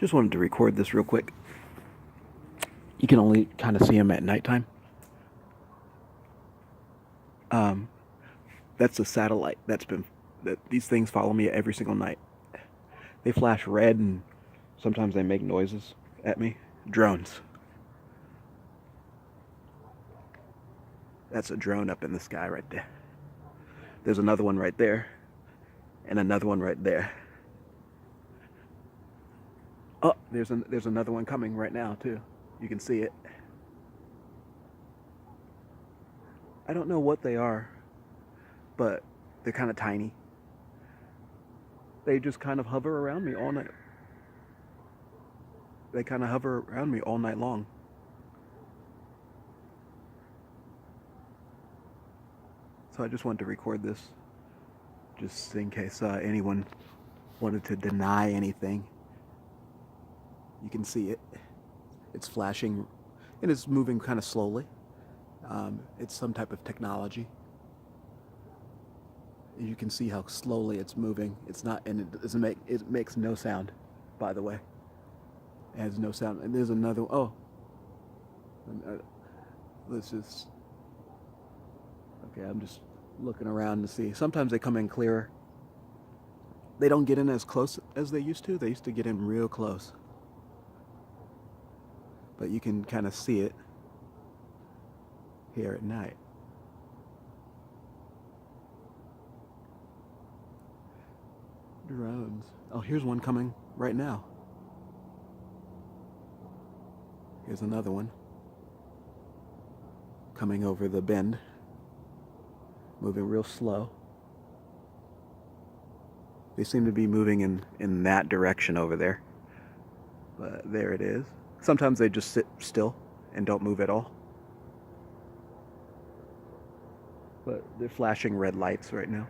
Just wanted to record this real quick. You can only kind of see them at nighttime. Um, that's a satellite that these things follow me every single night. They flash red and sometimes they make noises at me. Drones. That's a drone up in the sky right there. There's another one right there, and another one right there. Oh, there's another one coming right now too. You can see it. I don't know what they are, but they're kind of tiny. They just kind of hover around me all night. They kind of hover around me all night long. So I just wanted to record this, just in case anyone wanted to deny anything. You can see it. It's flashing, and it's moving kind of slowly. It's some type of technology. You can see how slowly it's moving. It's not, and it makes no sound, by the way. It has no sound. And there's another, oh. Let's just, okay, I'm just looking around to see. Sometimes they come in clearer. They don't get in as close as they used to. They used to get in real close. But you can kind of see it here at night. Drones. Oh, here's one coming right now. Here's another one coming over the bend, moving real slow. They seem to be moving in that direction over there. But there it is. Sometimes they just sit still and don't move at all. But they're flashing red lights right now.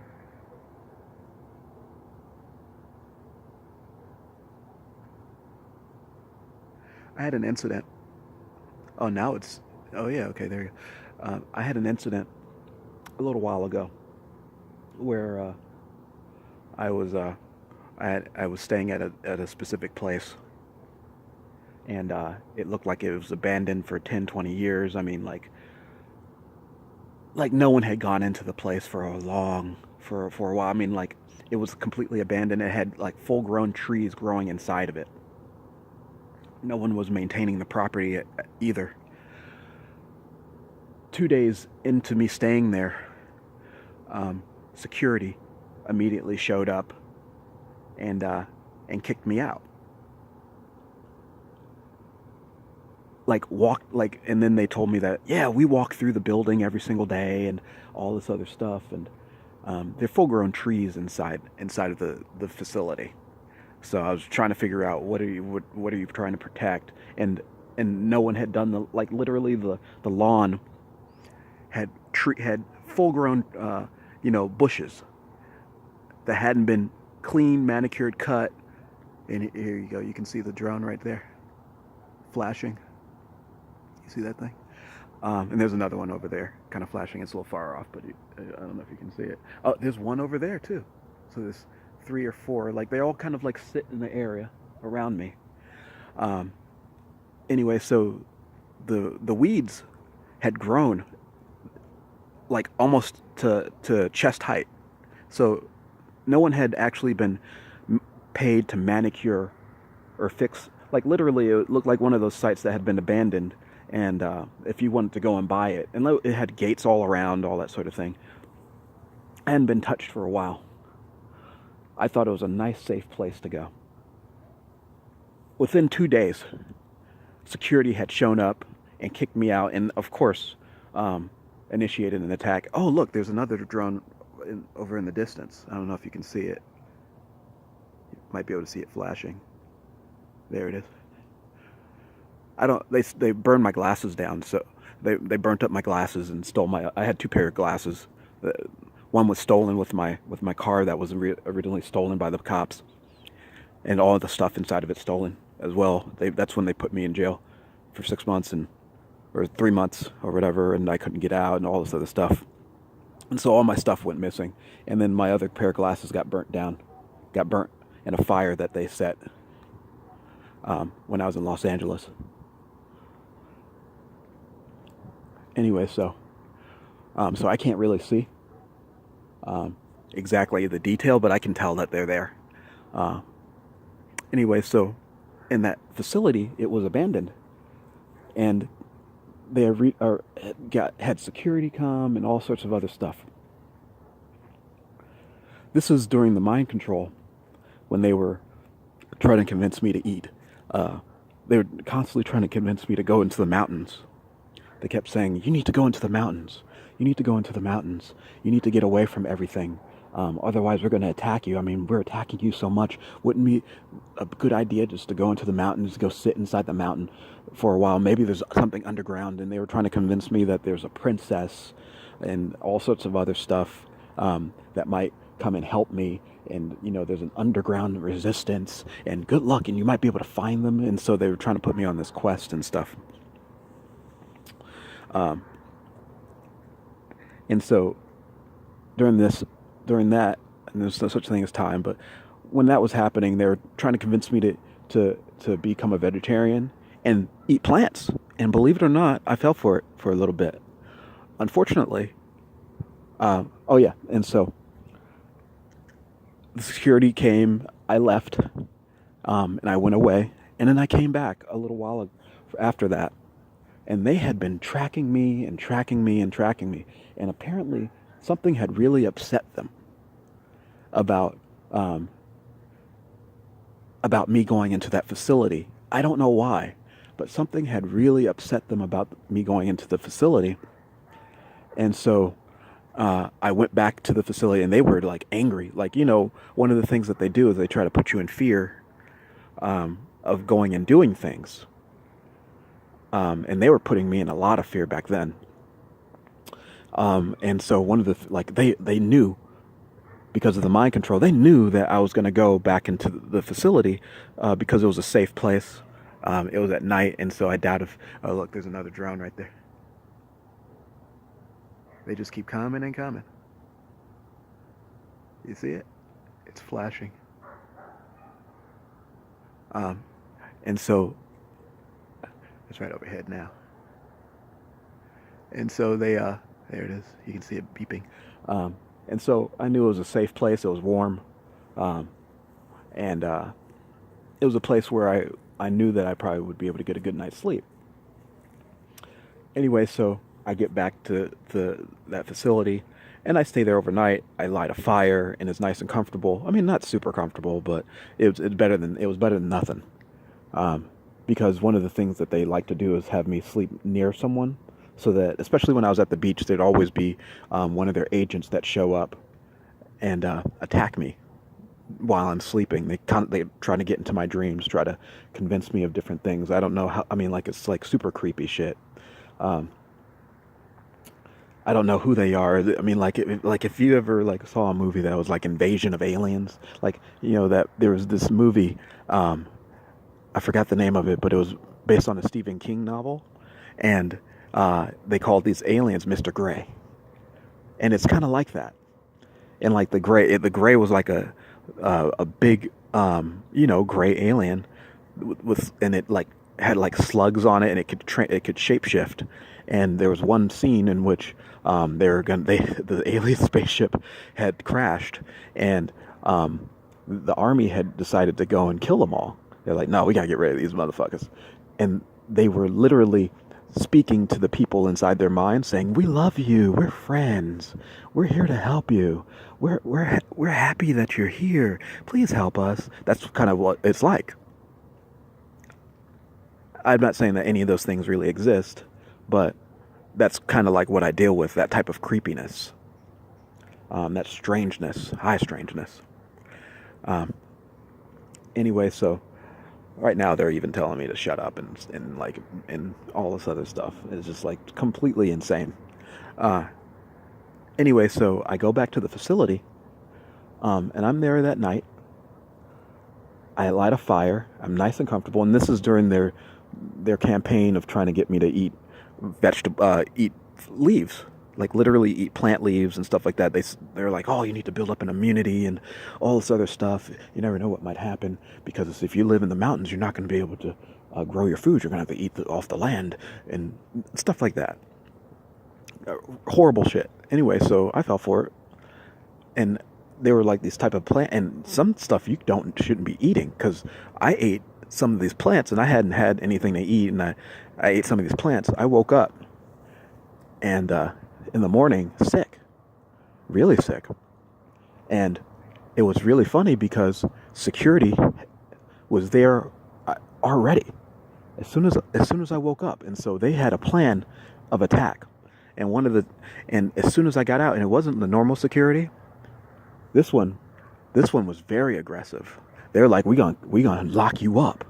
I had an incident. Oh, now it's. Oh, yeah, okay, there you go. I had an incident a little while ago where I was I was staying at a specific place, and it looked like it was abandoned for 10, 20 years. I mean, like no one had gone into the place for a while. I mean, like it was completely abandoned. It had like full-grown trees growing inside of it. No one was maintaining the property either. 2 days into me staying there, security immediately showed up and kicked me out. And then they told me that, yeah, we walk through the building every single day and all this other stuff, and they're full-grown trees inside of the facility. So I was trying to figure out what are you trying to protect, and no one had done literally the lawn had full-grown bushes that hadn't been clean, manicured, cut. And here you go, you can see the drone right there flashing. You see that thing? And there's another one over there kind of flashing. It's a little far off, but I don't know if you can see it. Oh, there's one over there too. So there's 3 or 4, like they all kind of like sit in the area around me. Anyway, so the weeds had grown like almost to chest height. So no one had actually been paid to manicure or fix. Like literally, it looked like one of those sites that had been abandoned. And if you wanted to go and buy it, and it had gates all around, all that sort of thing. I hadn't been touched for a while. I thought it was a nice, safe place to go. Within 2 days, security had shown up and kicked me out, and of course, initiated an attack. Oh, look, there's another drone over in the distance. I don't know if you can see it. You might be able to see it flashing. There it is. They burned my glasses down, so they burnt up my glasses and stole I had 2 pair of glasses. One was stolen with my car that was originally stolen by the cops, and all of the stuff inside of it stolen as well. That's when they put me in jail for 6 months or 3 months or whatever, and I couldn't get out and all this other stuff. And so all my stuff went missing, and then my other pair of glasses got burnt in a fire that they set. when I was in Los Angeles. Anyway, so I can't really see um, exactly the detail, but I can tell that they're there. Uh, anyway, so in that facility, it was abandoned, and they had security come and all sorts of other stuff. This is during the mind control when they were trying to convince me to eat. Uh, they were constantly trying to convince me to go into the mountains. They kept saying, "You need to go into the mountains. You need to go into the mountains. You need to get away from everything. Otherwise, we're going to attack you. I mean, we're attacking you so much. Wouldn't it be a good idea just to go into the mountains, go sit inside the mountain for a while? Maybe there's something underground." And they were trying to convince me that there's a princess and all sorts of other stuff that might come and help me. And, there's an underground resistance and good luck and you might be able to find them. And so they were trying to put me on this quest and stuff. Um, and so during that, and there's no such thing as time, but when that was happening, they were trying to convince me to become a vegetarian and eat plants. And believe it or not, I fell for it for a little bit. Unfortunately, oh yeah, and so the security came, I left, and I went away, and then I came back a little while after that, and they had been tracking me and tracking me and tracking me, and apparently something had really upset them about um, about me going into that facility. I don't know why, but something had really upset them about me going into the facility, and so I went back to the facility, and they were like angry. Like, one of the things that they do is they try to put you in fear of going and doing things. And they were putting me in a lot of fear back then. And so one of they knew, because of the mind control, they knew that I was going to go back into the facility because it was a safe place. It was at night, and so I doubt if... Oh, look, there's another drone right there. They just keep coming and coming. You see it? It's flashing. And so it's right overhead now. And so there it is. You can see it beeping. And so I knew it was a safe place. It was warm. And it was a place where I knew that I probably would be able to get a good night's sleep. Anyway, so I get back to that facility, and I stay there overnight. I light a fire, and it's nice and comfortable. I mean, not super comfortable, but it was better than nothing. Because one of the things that they like to do is have me sleep near someone, so that, especially when I was at the beach, there'd always be one of their agents that show up and attack me while I'm sleeping. They try to get into my dreams, try to convince me of different things. I don't know how. I mean, like, it's like super creepy shit. I don't know who they are. I mean, if you ever saw a movie that was like Invasion of Aliens, that there was this movie, I forgot the name of it, but it was based on a Stephen King novel, and they called these aliens Mr. Gray, and it's kind of like that. And like the gray was like a big gray alien and it had slugs on it, and it could shapeshift. And there was one scene in which the alien spaceship had crashed, and the army had decided to go and kill them all. They're like, no, we gotta get rid of these motherfuckers. And they were literally speaking to the people inside their mind, saying, "We love you. We're friends. We're here to help you. We're happy that you're here. Please help us." That's kind of what it's like. I'm not saying that any of those things really exist, but that's kind of like what I deal with, that type of creepiness, that strangeness, high strangeness. Anyway, so right now they're even telling me to shut up and all this other stuff. It's just completely insane. Anyway, so I go back to the facility, and I'm there that night. I light a fire. I'm nice and comfortable, and this is during their campaign of trying to get me to eat eat leaves. like literally eat plant leaves and stuff like that. They're like, oh, you need to build up an immunity and all this other stuff. You never know what might happen, because if you live in the mountains, you're not going to be able to grow your food. You're going to have to eat off the land and stuff like that. Horrible shit. Anyway, so I fell for it, and they were like these type of plant, and some stuff you shouldn't be eating, because I ate some of these plants and I hadn't had anything to eat, and I ate some of these plants. I woke up and in the morning sick, really sick, and it was really funny because security was there already as soon as I woke up, and so they had a plan of attack. And as soon as I got out, and it wasn't the normal security, this one was very aggressive. They're like, we gonna lock you up.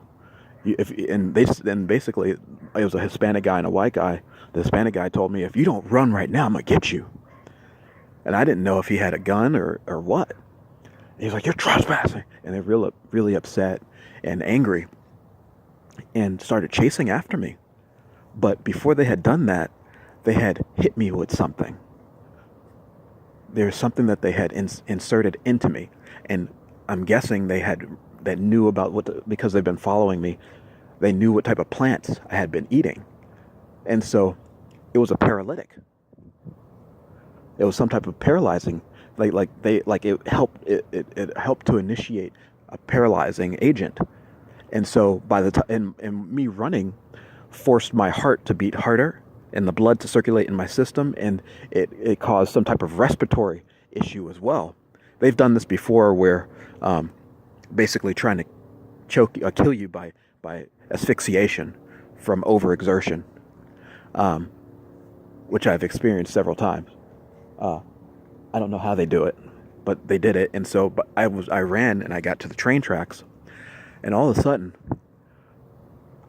And basically it was a Hispanic guy and a white guy. The Hispanic guy told me, if you don't run right now, I'm gonna get you. And I didn't know if he had a gun or what. He was like, you're trespassing, and they're really upset and angry, and started chasing after me. But before they had done that, they had hit me with something. There's something that they had inserted into me, and I'm guessing that knew about because they've been following me. They knew what type of plants I had been eating, and so it was a paralytic. It was some type of paralyzing, it helped to initiate a paralyzing agent, and so by the time and me running forced my heart to beat harder and the blood to circulate in my system, and it caused some type of respiratory issue as well. They've done this before, where basically trying to kill you by asphyxiation from overexertion, which I've experienced several times. I don't know how they do it, but they did it. And so but I ran and I got to the train tracks, and all of a sudden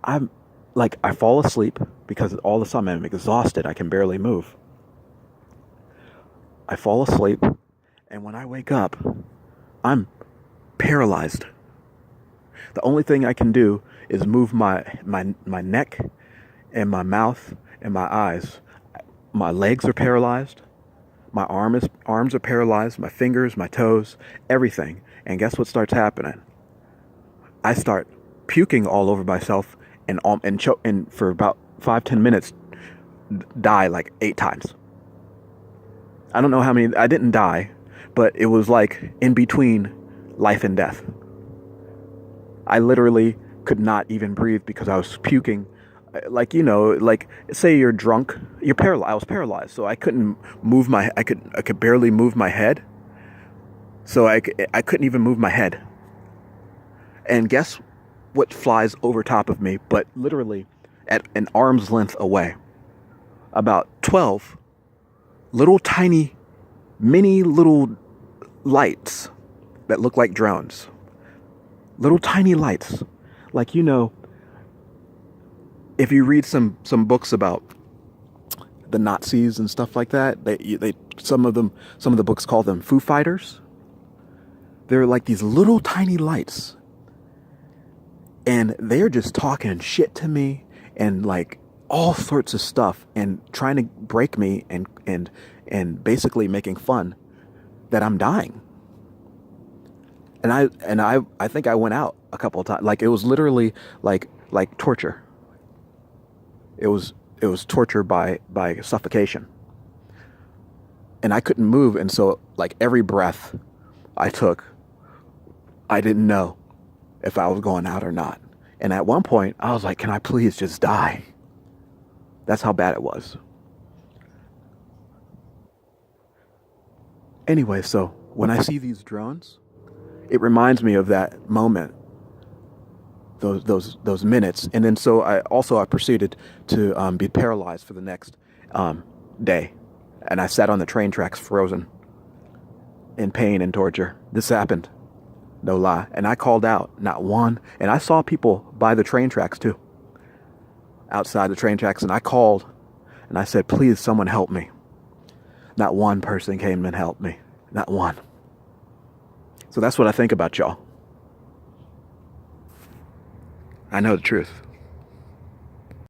I fall asleep because all of a sudden I'm exhausted. I can barely move. I fall asleep, and when I wake up, I'm paralyzed. The only thing I can do is move my neck and my mouth and my eyes. My legs are paralyzed. My arms are paralyzed. My fingers, my toes, everything. And guess what starts happening? I start puking all over myself, and for about 5-10 minutes, die like 8 times. I don't know how many. I didn't die, but it was like in between life and death. I literally could not even breathe because I was puking. Like say you're drunk, you're paralyzed. I was paralyzed, so I couldn't move I could barely move my head. So I couldn't even move my head. And guess what flies over top of me, but literally at an arm's length away? About 12 little tiny, mini little lights that look like drones. Little tiny lights. Like, if you read some books about the Nazis and stuff like that, some of the books call them Foo Fighters. They're like these little tiny lights, and they're just talking shit to me and like all sorts of stuff and trying to break me and basically making fun that I'm dying. And I think I went out a couple of times. Like, it was literally like torture. It was torture by suffocation. And I couldn't move, and so like every breath I took, I didn't know if I was going out or not. And at one point, I was like, can I please just die? That's how bad it was. Anyway, so when I see these drones, it reminds me of that moment, those minutes. And then so I proceeded to be paralyzed for the next day. And I sat on the train tracks frozen in pain and torture. This happened. No lie. And I called out, not one. And I saw people by the train tracks too. Outside the train tracks. And I called and I said, please, someone help me. Not one person came and helped me. Not one. So that's what I think about y'all. I know the truth.